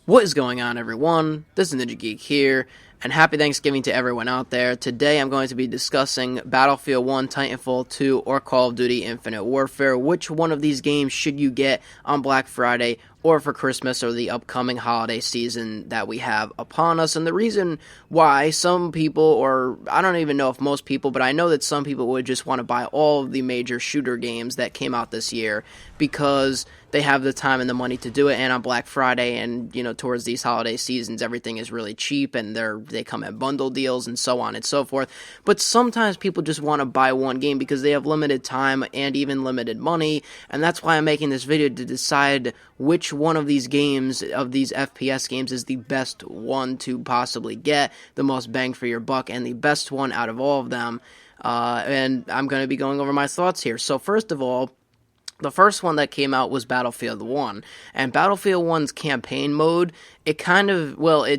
What is going on, everyone? This is NinjaGeek here, and happy Thanksgiving to everyone out there. Today I'm going to be discussing Battlefield 1, Titanfall 2, or Call of Duty Infinite Warfare. Which one of these games should you get on Black Friday or for Christmas or the upcoming holiday season that we have upon us? And the reason why some people, or I don't even know if most people, but I know that some people would just want to buy all of the major shooter games that came out this year because they have the time and the money to do it, and on Black Friday and towards these holiday seasons everything is really cheap and they come at bundle deals and so on and so forth. But sometimes people just want to buy one game because they have limited time and even limited money, and that's why I'm making this video, to decide which one of these games, of these FPS games, is the best one to possibly get, the most bang for your buck, and the best one out of all of them. And I'm going to be going over my thoughts here. So first of all, the first one that came out was Battlefield 1, and Battlefield 1's campaign mode, it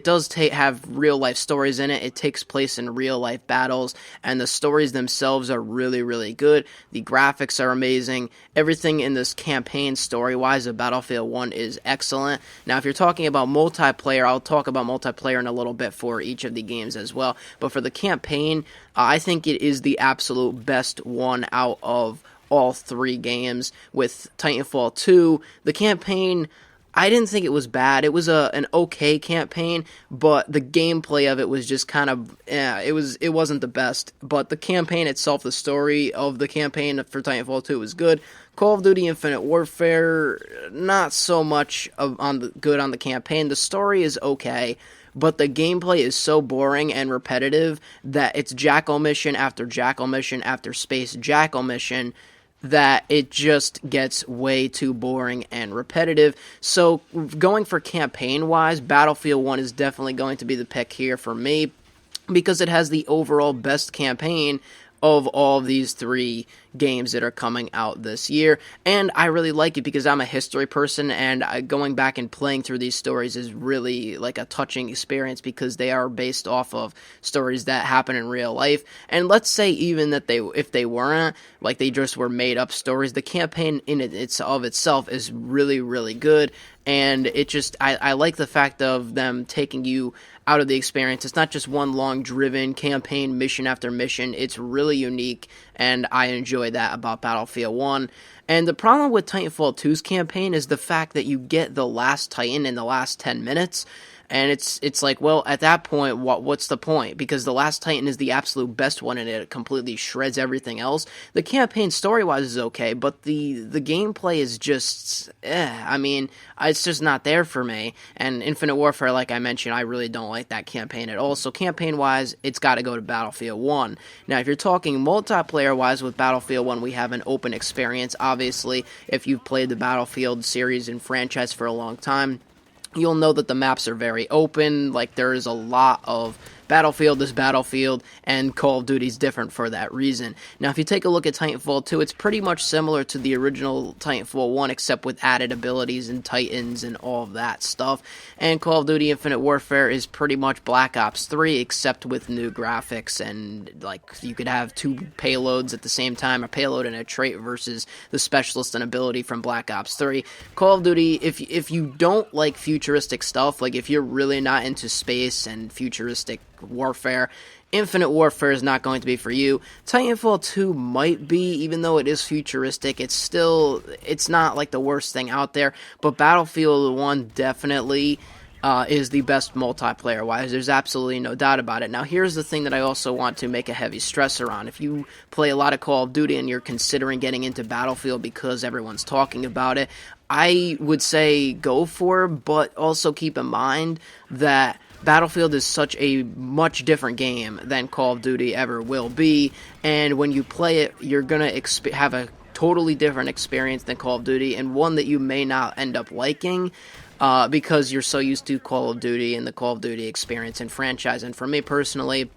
does have real-life stories in it. It takes place in real-life battles, and the stories themselves are really, really good. The graphics are amazing. Everything in this campaign, story-wise, of Battlefield 1 is excellent. Now, if you're talking about multiplayer, I'll talk about multiplayer in a little bit for each of the games as well, but for the campaign, I think it is the absolute best one out of all three games. With Titanfall 2, the campaign, I didn't think it was bad. It was an okay campaign, but the gameplay of it was just kind of, it wasn't the best. But the campaign itself, the story of the campaign for Titanfall 2 was good. Call of Duty Infinite Warfare, not so much good on the campaign. The story is okay, but the gameplay is so boring and repetitive that it's Jackal mission after Jackal mission after Space Jackal mission, that it just gets way too boring and repetitive. So going for campaign-wise, Battlefield 1 is definitely going to be the pick here for me, because it has the overall best campaign of all of these three games that are coming out this year. And I really like it because I'm a history person, and going back and playing through these stories is really like a touching experience, because they are based off of stories that happen in real life. And let's say even that if they weren't, like they just were made up stories, the campaign in itself is really, really good. And I like the fact of them taking you out of the experience. It's not just one long driven campaign, mission after mission. It's really unique, and I enjoy that about Battlefield 1. And the problem with Titanfall 2's campaign is the fact that you get the last Titan in the last 10 minutes. And it's like, well, at that point, what's the point? Because the last Titan is the absolute best one, and it completely shreds everything else. The campaign, story-wise, is okay, but the gameplay is just, I mean, it's just not there for me. And Infinite Warfare, like I mentioned, I really don't like that campaign at all. So campaign-wise, it's got to go to Battlefield 1. Now, if you're talking multiplayer-wise, with Battlefield 1, we have an open experience. Obviously, if you've played the Battlefield series and franchise for a long time, you'll know that the maps are very open. Like, there is a lot of Battlefield is Battlefield, and Call of Duty is different for that reason. Now, if you take a look at Titanfall 2, it's pretty much similar to the original Titanfall 1, except with added abilities and Titans and all of that stuff. And Call of Duty Infinite Warfare is pretty much Black Ops 3, except with new graphics, and like you could have two payloads at the same time, a payload and a trait, versus the specialist and ability from Black Ops 3. Call of Duty, if you don't like futuristic stuff, like if you're really not into space and futuristic warfare, Infinite Warfare is not going to be for you. Titanfall 2 might be, even though it is futuristic, it's not like the worst thing out there, but Battlefield 1 definitely is the best multiplayer-wise. There's absolutely no doubt about it. Now, here's the thing that I also want to make a heavy stressor on. If you play a lot of Call of Duty and you're considering getting into Battlefield because everyone's talking about it, I would say go for it, but also keep in mind that Battlefield is such a much different game than Call of Duty ever will be, and when you play it, you're going to have a totally different experience than Call of Duty, and one that you may not end up liking, because you're so used to Call of Duty and the Call of Duty experience and franchise. And for me personally,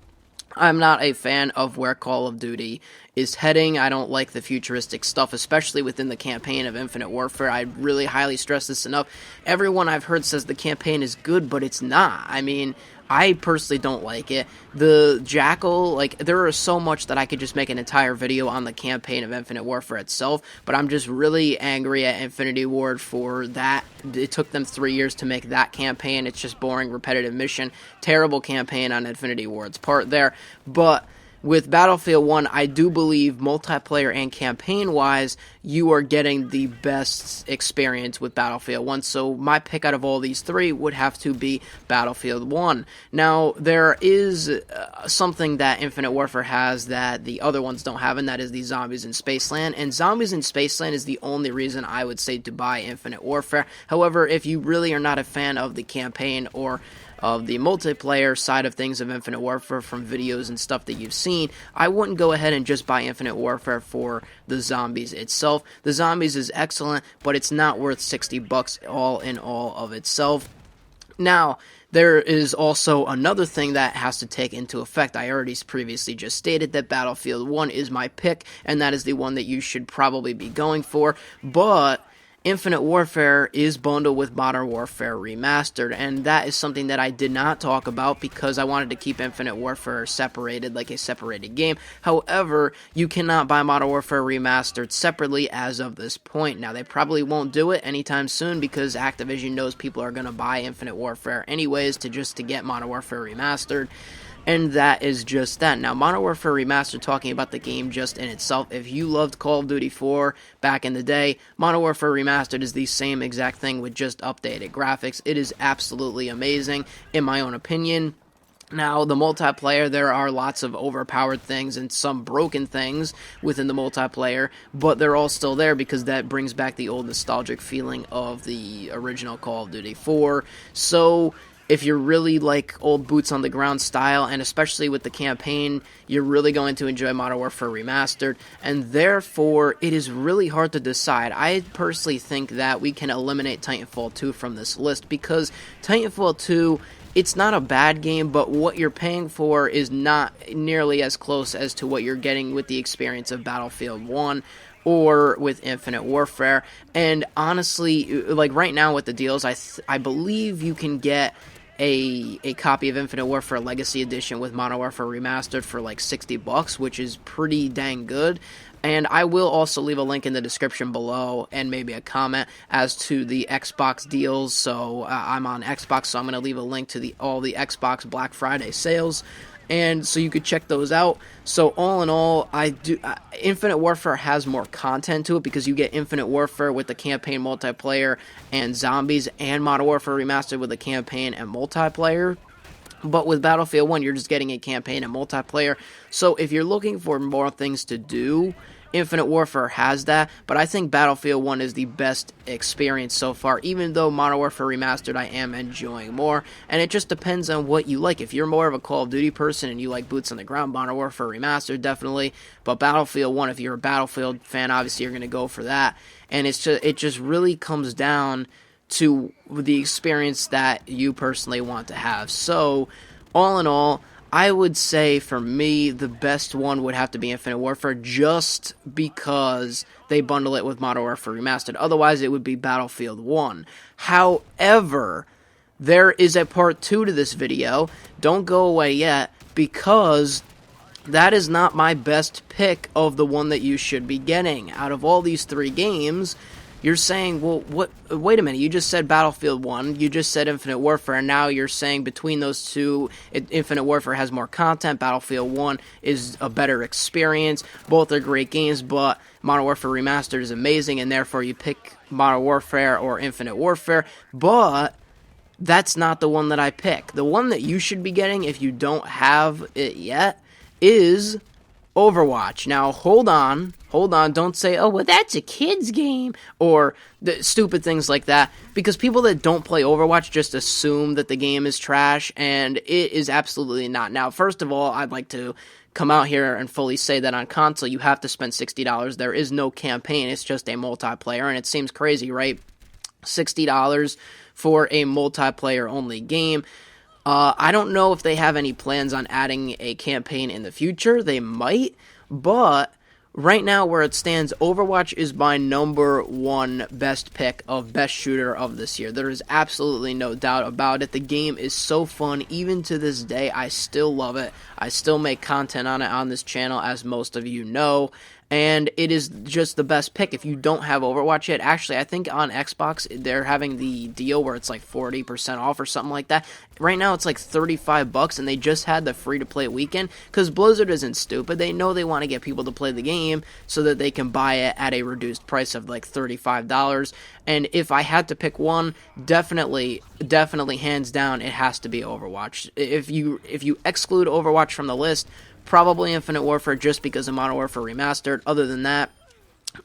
I'm not a fan of where Call of Duty is heading. I don't like the futuristic stuff, especially within the campaign of Infinite Warfare. I really highly stress this enough. Everyone I've heard says the campaign is good, but it's not. I mean, I personally don't like it. The Jackal, like, there is so much that I could just make an entire video on the campaign of Infinite Warfare itself, but I'm just really angry at Infinity Ward for that. It took them 3 years to make that campaign. It's just boring, repetitive mission. Terrible campaign on Infinity Ward's part there, but with Battlefield 1, I do believe multiplayer and campaign-wise, you are getting the best experience with Battlefield 1. So my pick out of all these three would have to be Battlefield 1. Now, there is something that Infinite Warfare has that the other ones don't have, and that is the Zombies in Spaceland. And Zombies in Spaceland is the only reason I would say to buy Infinite Warfare. However, if you really are not a fan of the campaign or of the multiplayer side of things of Infinite Warfare from videos and stuff that you've seen, I wouldn't go ahead and just buy Infinite Warfare for the Zombies itself. The Zombies is excellent, but it's not worth $60 all in all of itself. Now, there is also another thing that has to take into effect. I already previously just stated that Battlefield 1 is my pick, and that is the one that you should probably be going for, but Infinite Warfare is bundled with Modern Warfare Remastered, and that is something that I did not talk about because I wanted to keep Infinite Warfare separated, like a separated game. However, you cannot buy Modern Warfare Remastered separately as of this point. Now, they probably won't do it anytime soon because Activision knows people are going to buy Infinite Warfare anyways to get Modern Warfare Remastered. And that is just that. Now, Modern Warfare Remastered, talking about the game just in itself, if you loved Call of Duty 4 back in the day, Modern Warfare Remastered is the same exact thing with just updated graphics. It is absolutely amazing, in my own opinion. Now, the multiplayer, there are lots of overpowered things and some broken things within the multiplayer, but they're all still there because that brings back the old nostalgic feeling of the original Call of Duty 4. So if you're really like old boots on the ground style, and especially with the campaign, you're really going to enjoy Modern Warfare Remastered, and therefore it is really hard to decide. I personally think that we can eliminate Titanfall 2 from this list because Titanfall 2, it's not a bad game, but what you're paying for is not nearly as close as to what you're getting with the experience of Battlefield 1 or with Infinite Warfare. And honestly, like right now with the deals, I believe you can get a copy of Infinite Warfare Legacy Edition with Modern Warfare Remastered for like $60, which is pretty dang good. And I will also leave a link in the description below and maybe a comment as to the Xbox deals. So I'm on Xbox, so I'm going to leave a link to all the Xbox Black Friday sales, and so you could check those out. So all in all, Infinite Warfare has more content to it because you get Infinite Warfare with the campaign, multiplayer, and zombies, and Modern Warfare Remastered with the campaign and multiplayer. But with Battlefield 1, you're just getting a campaign and multiplayer. So if you're looking for more things to do, Infinite Warfare has that, but I think Battlefield 1 is the best experience so far, even though Modern Warfare Remastered I am enjoying more, and it just depends on what you like. If you're more of a Call of Duty person and you like boots on the ground, Modern Warfare Remastered, definitely, but Battlefield 1, if you're a Battlefield fan, obviously you're going to go for that, and it just really comes down to the experience that you personally want to have. So, all in all, I would say for me, the best one would have to be Infinite Warfare just because they bundle it with Modern Warfare Remastered. Otherwise, it would be Battlefield 1. However, there is a part 2 to this video. Don't go away yet because that is not my best pick of the one that you should be getting. Out of all these 3 games, you're saying, well, wait a minute, you just said Battlefield 1, you just said Infinite Warfare, and now you're saying between those two, Infinite Warfare has more content, Battlefield 1 is a better experience, both are great games, but Modern Warfare Remastered is amazing, and therefore you pick Modern Warfare or Infinite Warfare, but that's not the one that I pick. The one that you should be getting, if you don't have it yet, is Overwatch. Now, hold on, don't say, oh, well, that's a kid's game, or the stupid things like that, because people that don't play Overwatch just assume that the game is trash, and it is absolutely not. Now, first of all, I'd like to come out here and fully say that on console, you have to spend $60. There is no campaign, it's just a multiplayer, and it seems crazy, right? $60 for a multiplayer-only game. I don't know if they have any plans on adding a campaign in the future. They might, but Right now, where it stands, Overwatch is my number one best pick of best shooter of this year. There is absolutely no doubt about it. The game is so fun. Even to this day, I still love it. I still make content on it on this channel, as most of you know. And it is just the best pick. If you don't have Overwatch yet, actually, I think on Xbox, they're having the deal where it's like 40% off or something like that. Right now, it's like $35, and they just had the free-to-play weekend, because Blizzard isn't stupid. They know they want to get people to play the game so that they can buy it at a reduced price of like $35. And if I had to pick one, definitely, hands down, it has to be Overwatch. If you exclude Overwatch from the list, probably Infinite Warfare, just because of Modern Warfare Remastered. Other than that,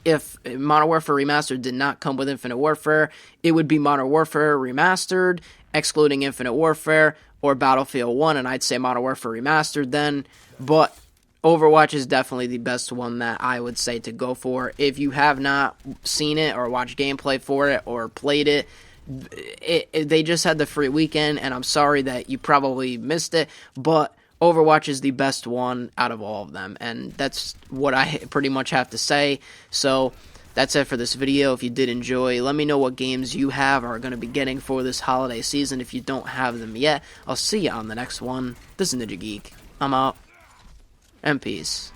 if Modern Warfare Remastered did not come with Infinite Warfare, it would be Modern Warfare Remastered, excluding Infinite Warfare, or Battlefield 1, and I'd say Modern Warfare Remastered then. But Overwatch is definitely the best one that I would say to go for. If you have not seen it or watched gameplay for it or played it, they just had the free weekend, and I'm sorry that you probably missed it, but Overwatch is the best one out of all of them, and that's what I pretty much have to say. So that's it for this video. If you did enjoy, let me know what games you have or are going to be getting for this holiday season if you don't have them yet. I'll see you on the next one. This is NinjaGeek. I'm out, and peace.